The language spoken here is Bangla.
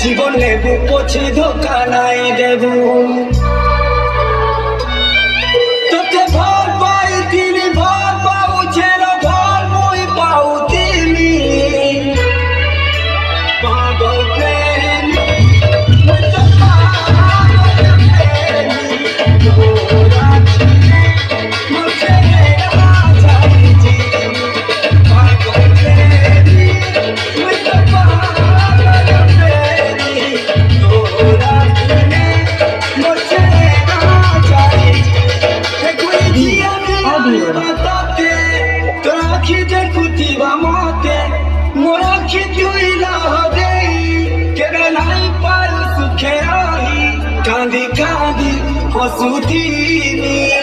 জীবন নেবু পছে ধোকা নাই দেবু তোকে ভাল পাই তিনি ভাল পাও ছেড়ে ভাল মই পাও তিনি পাগল প্রেমী कांदी कांदी हसुदी